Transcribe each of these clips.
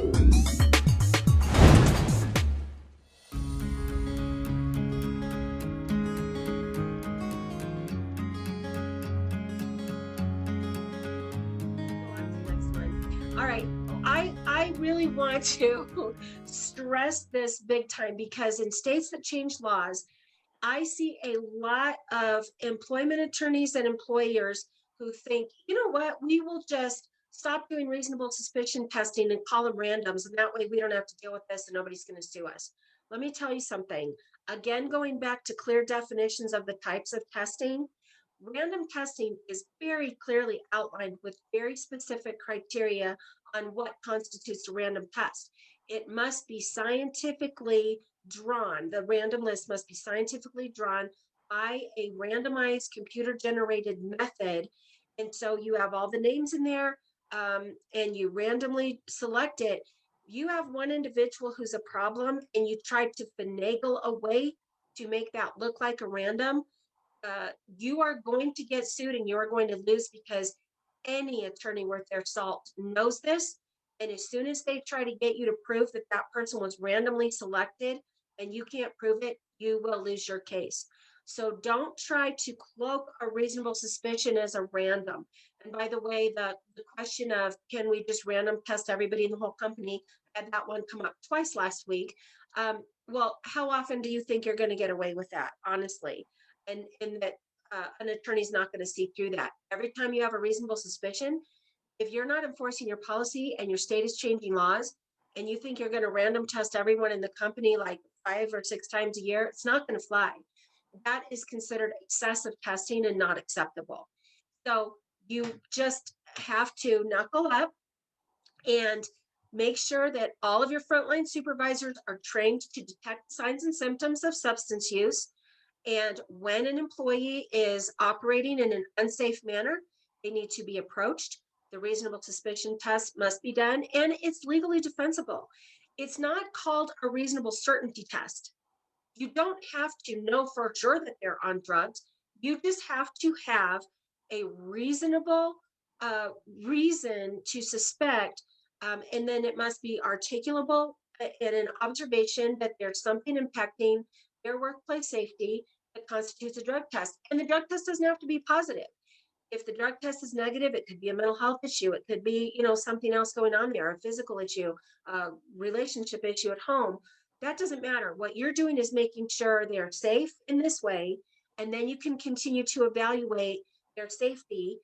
All right. I really want to stress this big time because in states that change laws, I see a lot of employment attorneys and employers who think, you know what, we will just stop doing reasonable suspicion testing and call them randoms. And that way we don't have to deal with this and nobody's going to sue us. Let me tell you something. Again, going back to clear definitions of the types of testing, random testing is very clearly outlined with very specific criteria on what constitutes a random test. It must be scientifically drawn. The random list must be scientifically drawn by a randomized computer generated method. And so you have all the names in there, and you randomly select it. You have one individual who's a problem and you try to finagle a way to make that look like a random. You are going to get sued and you are going to lose because any attorney worth their salt knows this. And as soon as they try to get you to prove that that person was randomly selected and you can't prove it, you will lose your case. So don't try to cloak a reasonable suspicion as a random. And by the way, the question of can we just random test everybody in the whole company, I had that one come up twice last week. Well, how often do you think you're going to get away with that, honestly? And that an attorney's not going to see through that. Every time you have a reasonable suspicion, if you're not enforcing your policy and your state is changing laws and you think you're going to random test everyone in the company like 5 or 6 times a year, it's not going to fly. That is considered excessive testing and not acceptable. So you just have to knuckle up and make sure that all of your frontline supervisors are trained to detect signs and symptoms of substance use. And when an employee is operating in an unsafe manner, they need to be approached. The reasonable suspicion test must be done, and it's legally defensible. It's not called a reasonable certainty test. You don't have to know for sure that they're on drugs. You just have to have a reasonable reason to suspect, and then it must be articulable and an observation that there's something impacting their workplace safety that constitutes a drug test. And the drug test doesn't have to be positive. If the drug test is negative, it could be a mental health issue. It could be, something else going on there, a physical issue, a relationship issue at home. That doesn't matter. What you're doing is making sure they're safe in this way, and then you can continue to evaluate their safety,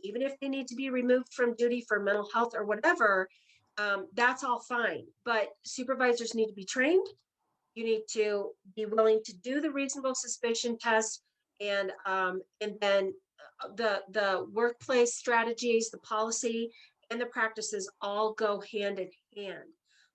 even if they need to be removed from duty for mental health or whatever. That's all fine. But supervisors need to be trained. You need to be willing to do the reasonable suspicion test, and then the workplace strategies, the policy, and the practices all go hand in hand.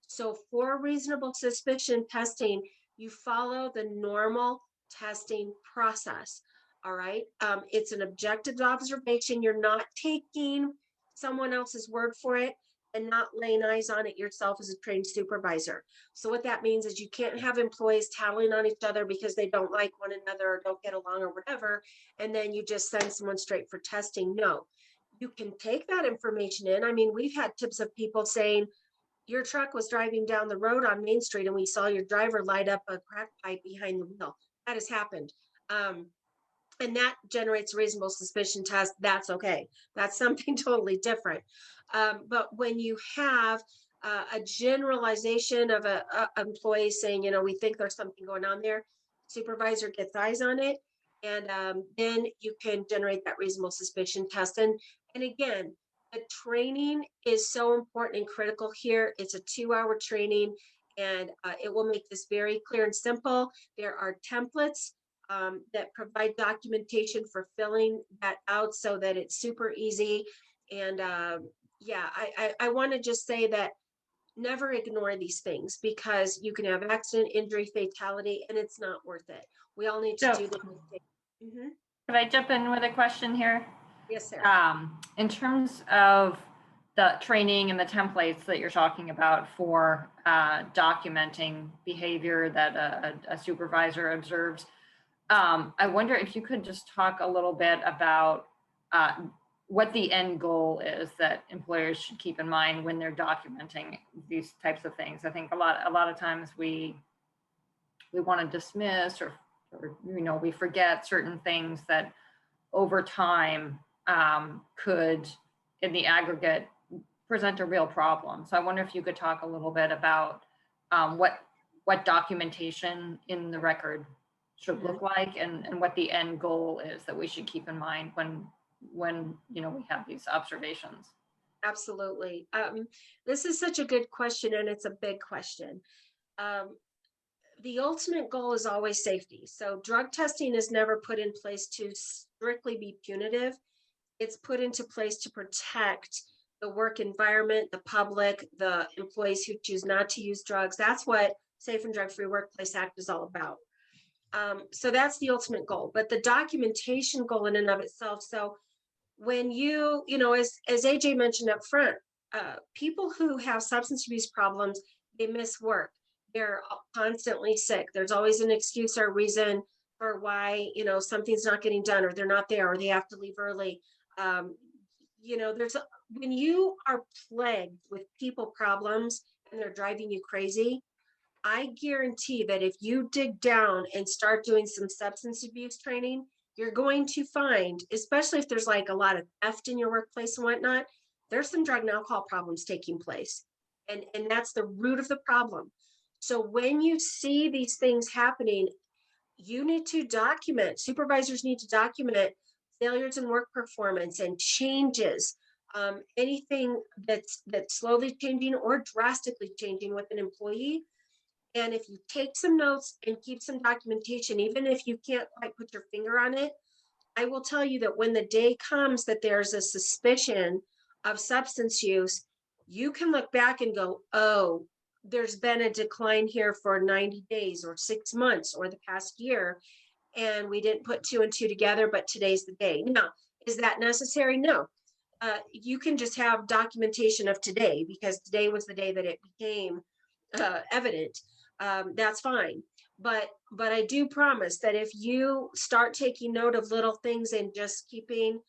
So for reasonable suspicion testing, you follow the normal testing process. All right. It's an objective observation. You're not taking someone else's word for it and not laying eyes on it yourself as a trained supervisor. So what that means is you can't have employees tattling on each other because they don't like one another or don't get along or whatever, and then you just send someone straight for testing. No, you can take that information in. I mean, we've had tips of people saying, your truck was driving down the road on Main Street and we saw your driver light up a crack pipe behind the wheel. That has happened. And that generates a reasonable suspicion test. That's okay. That's something totally different. But when you have a generalization of a employee saying, we think there's something going on there, supervisor gets eyes on it, and then you can generate that reasonable suspicion test. And again, the training is so important and critical here. It's a 2-hour training, and it will make this very clear and simple. There are templates that provide documentation for filling that out so that it's super easy. And I want to just say that never ignore these things because you can have accident, injury, fatality, and it's not worth it. We all need to do the right thing. Mm-hmm. Could I jump in with a question here? Yes, sir. In terms of the training and the templates that you're talking about for documenting behavior that a supervisor observes, I wonder if you could just talk a little bit about what the end goal is that employers should keep in mind when they're documenting these types of things. I think a lot of times we want to dismiss or we forget certain things that over time could, in the aggregate, present a real problem. So I wonder if you could talk a little bit about what documentation in the record should look like, and what the end goal is that we should keep in mind when we have these observations. Absolutely. This is such a good question, and it's a big question. The ultimate goal is always safety. So drug testing is never put in place to strictly be punitive. It's put into place to protect the work environment, the public, the employees who choose not to use drugs. That's what Safe and Drug-Free Workplace Act is all about. So that's the ultimate goal, but the documentation goal in and of itself. So when as AJ mentioned up front, people who have substance abuse problems, they miss work. They're constantly sick. There's always an excuse or reason for why, something's not getting done, or they're not there, or they have to leave early. When you are plagued with people problems and they're driving you crazy, I guarantee that if you dig down and start doing some substance abuse training, you're going to find, especially if there's like a lot of theft in your workplace and whatnot, there's some drug and alcohol problems taking place. And that's the root of the problem. So when you see these things happening, you need to document, supervisors need to document failures in work performance and changes, anything that's slowly changing or drastically changing with an employee. And if you take some notes and keep some documentation, even if you can't quite put your finger on it, I will tell you that when the day comes that there's a suspicion of substance use, you can look back and go, oh, there's been a decline here for 90 days or 6 months or the past year, and we didn't put 2 and 2 together, but today's the day. Now, is that necessary? No. You can just have documentation of today because today was the day that it became evident. That's fine. But I do promise that if you start taking note of little things and just keeping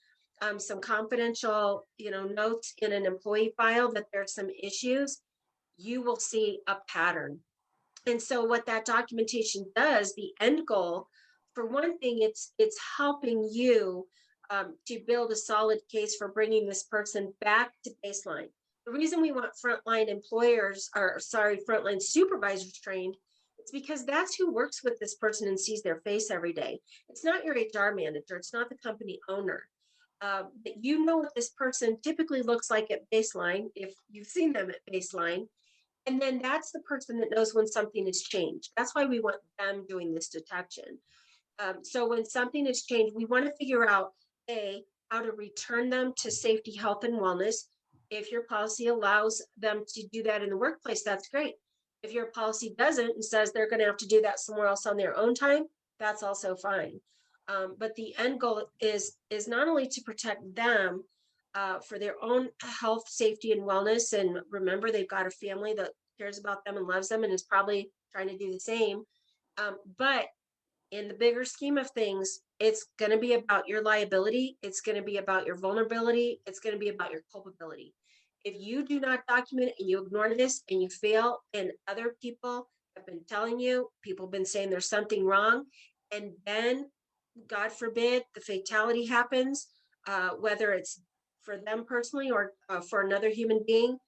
some confidential, notes in an employee file that there's some issues, you will see a pattern. And so what that documentation does, the end goal, for one thing, it's helping you to build a solid case for bringing this person back to baseline. The reason we want frontline supervisors trained, it's because that's who works with this person and sees their face every day. It's not your HR manager. It's not the company owner. But you know what this person typically looks like at baseline, if you've seen them at baseline. And then that's the person that knows when something has changed. That's why we want them doing this detection. So when something has changed, we want to figure out, how to return them to safety, health, and wellness. If your policy allows them to do that in the workplace, that's great. If your policy doesn't and says they're going to have to do that somewhere else on their own time, that's also fine. But the end goal is not only to protect them for their own health, safety, and wellness. And remember, they've got a family that cares about them and loves them and is probably trying to do the same. But in the bigger scheme of things, it's going to be about your liability. It's going to be about your vulnerability. It's going to be about your culpability. If you do not document it and you ignore this and you fail, and other people have been telling you, people have been saying there's something wrong, and then, God forbid, the fatality happens, whether it's for them personally or for another human being, I'm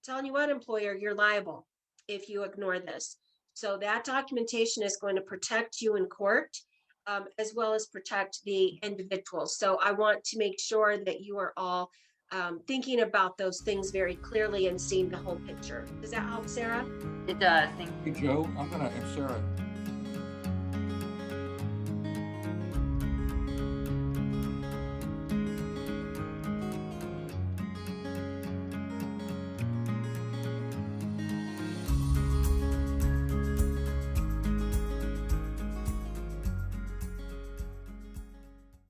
telling you what, employer, you're liable if you ignore this. So that documentation is going to protect you in court, as well as protect the individuals. So I want to make sure that you are all thinking about those things very clearly and seeing the whole picture. Does that help, Sarah? It does. Thank you. Hey, Joe, I'm going to, and Sarah,